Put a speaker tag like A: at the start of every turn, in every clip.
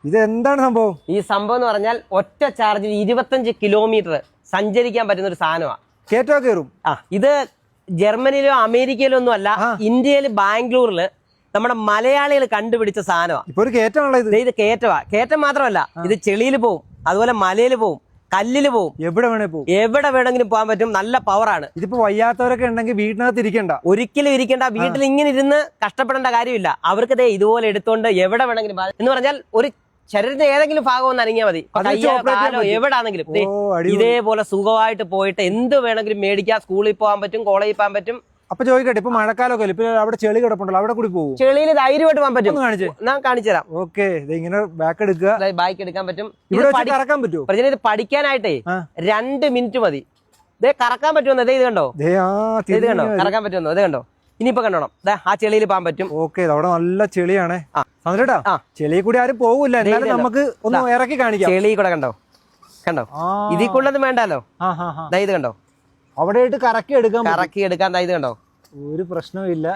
A: ഇത് എന്താണ് സംഭവം?
B: ഈ സംഭവം എന്ന് പറഞ്ഞാൽ ഒറ്റ ചാർജിൽ 25 കിലോമീറ്റർ സഞ്ചരിക്കാൻ പറ്റുന്ന ഒരു സാധനമാണ്.
A: കേറ്റോ കയറും.
B: ഇത് ജർമ്മനിയിലോ അമേരിക്കയിലോ ഒന്നും അല്ല, ഇന്ത്യയിൽ ബാംഗ്ലൂരിൽ നമ്മുടെ മലയാളികൾ കണ്ടുപിടിച്ച സാധനമാണ്.
A: ഇപ്പൊ ഒരു കേറ്റമാണല്ലോ
B: ഇത് കയറ്റം മാത്രമല്ല, ഇത് ചെളിയിൽ പോവും, അതുപോലെ മലയിൽ പോവും, കല്ലില് പോവും, എവിടെ വേണമെങ്കിലും പോകാൻ പറ്റും. നല്ല പവറാണ്.
A: ഇതിപ്പോ വയ്യാത്തവരൊക്കെ ഉണ്ടെങ്കിൽ വീട്ടിനകത്ത് ഇരിക്കണ്ട,
B: ഒരിക്കലും ഇരിക്കണ്ട. വീട്ടിൽ ഇങ്ങനെ ഇരുന്ന് കഷ്ടപ്പെടേണ്ട കാര്യമില്ല. അവർക്ക് ഇതുപോലെ എടുത്തോണ്ട് എവിടെ വേണമെങ്കിലും എന്ന് പറഞ്ഞാൽ ഒരു ശരീരത്തിന്റെ ഏതെങ്കിലും ഭാഗം ഒന്ന് അനങ്ങിയാൽ മതി, കാലോ എവിടാണെങ്കിലും ഇതേപോലെ സുഖമായിട്ട് പോയിട്ട് എന്ത് വേണമെങ്കിലും മേടിക്കാം. സ്കൂളിൽ പോകാൻ പറ്റും, കോളേജിൽ പോകാൻ പറ്റും.
A: അപ്പൊ ചോദിക്കട്ടെ, ഇപ്പൊ മഴക്കാലമൊക്കെ ഇപ്പൊ അവിടെ ചെളി കിടപ്പുണ്ടല്ലോ, അവിടെ കൂടി പോകും?
B: ചെളിയിൽ ധൈര്യമായിട്ട് പോകാൻ പറ്റും. ഞാൻ കാണിച്ചു തരാം.
A: ഓക്കെ, ഇങ്ങനെ ബാക്ക് എടുക്കുക,
B: ബാക്ക് എടുക്കാൻ പറ്റും.
A: കറക്കാൻ പറ്റുമോ?
B: ഇത് പഠിക്കാനായിട്ടേ 2 മിനിറ്റ് മതി. ഇതേ കറക്കാൻ പറ്റുമെന്ന്. ഇത് കണ്ടോ, ഇത് കണ്ടോ കറക്കാൻ പറ്റുമെന്നോ? ഇത് കണ്ടോ? ഇനിയിപ്പോ കണ്ടോണം, ആ ചെളിയിൽ പോകാൻ പറ്റും.
A: ഓക്കെ, അവിടെ നല്ല ചെളിയാണ്. ചെളിയിൽ കൂടി ആരും പോകില്ല, എന്നാലും നമുക്ക് ഒന്ന് ഇറക്കി കാണിക്കാം.
B: ചെളി കൂടെ കണ്ടോ, ഇതിൽ കൂടുതലൊന്നും വേണ്ടല്ലോ. ഇത് കണ്ടോ,
A: അവിടെ കറക്കി
B: എടുക്കാൻ. ഇത് കണ്ടോ,
A: ഒരു പ്രശ്നമില്ല.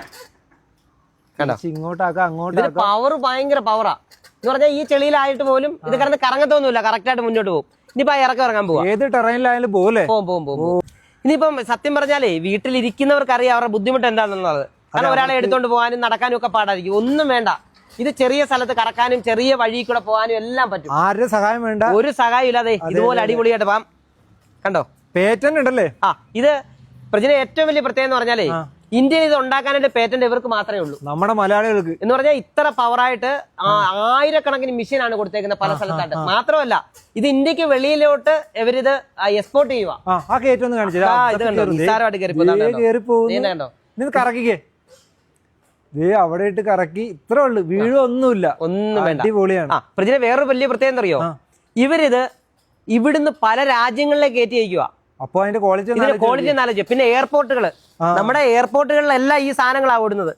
A: ഇങ്ങോട്ടാക്കാം, അങ്ങോട്ട്.
B: പവർ ഭയങ്കര പവറാ എന്ന് പറഞ്ഞാൽ ഈ ചെളിയിലായിട്ട് പോലും ഇത് കിടന്ന് കറങ്ങത്തൊന്നുമില്ല, കറക്റ്റ് ആയിട്ട് മുന്നോട്ട് പോകും. ഇനിയിപ്പോ ഇറങ്ങാൻ പോവാ,
A: ഏത് ടെറൈനിലായാലും
B: പോകും. ഇനിയിപ്പം സത്യം പറഞ്ഞാലേ വീട്ടിലിരിക്കുന്നവർക്ക് അറിയാം അവരുടെ ബുദ്ധിമുട്ട് എന്താണെന്നുള്ളത്. കാരണം ഒരാളെ എടുത്തോണ്ട് പോകാനും നടക്കാനും ഒക്കെ പാടായിരിക്കും. ഒന്നും വേണ്ട, ഇത് ചെറിയ സ്ഥലത്ത് കറക്കാനും ചെറിയ വഴി കൂടെ പോകാനും എല്ലാം പറ്റും.
A: ആരുടെ സഹായം വേണ്ട,
B: ഒരു സഹായം ഇല്ലാതെ ഇതുപോലെ അടിപൊളിയായിട്ട് പോകാം. കണ്ടോ,
A: പേറ്റന്റ് ഉണ്ടല്ലേ?
B: ഇത് പ്രജയുടെ ഏറ്റവും വലിയ പ്രത്യേകത എന്ന് പറഞ്ഞാലേ ഇന്ത്യയിൽ ഇത് ഉണ്ടാക്കാനായിട്ട് പേറ്റന്റ് ഇവർക്ക് മാത്രമേ ഉള്ളൂ, നമ്മുടെ
A: മലയാളികൾക്ക്.
B: എന്ന് പറഞ്ഞാൽ ഇത്ര പവറായിട്ട് ആയിരക്കണക്കിന് മെഷീനാണ് കൊടുത്തേക്കുന്നത് പല സ്ഥലത്തായിട്ട്. മാത്രമല്ല ഇത് ഇന്ത്യക്ക് വെളിയിലോട്ട് ഇവരിത് എക്സ്പോർട്ട് ചെയ്യുക. ഇത് കണ്ടോ, നിസ്സാരമായിട്ട് കയറിപ്പോ
A: കറക്കിക്കേ. അവിടെ ഇട്ട് കറക്കി, ഇത്ര ഉള്ളു, വീഴൊന്നുമില്ല, ഒന്നും വേണ്ട. അടിപൊളിയാണ്.
B: പ്രജയുടെ വേറൊരു വലിയ പ്രത്യേകത എന്താ അറിയോ? ഇവരിത് ഇവിടുന്ന് പല രാജ്യങ്ങളിലേക്ക് കയറ്റി അയക്കുക.
A: അപ്പൊ അതിന്റെ ക്വാളിറ്റി
B: ആലോചിക്കുക. പിന്നെ എയർപോർട്ടുകൾ, നമ്മുടെ എയർപോർട്ടുകളിലെല്ലാം ഈ സാധനങ്ങളാണ് ഓടുന്നത്.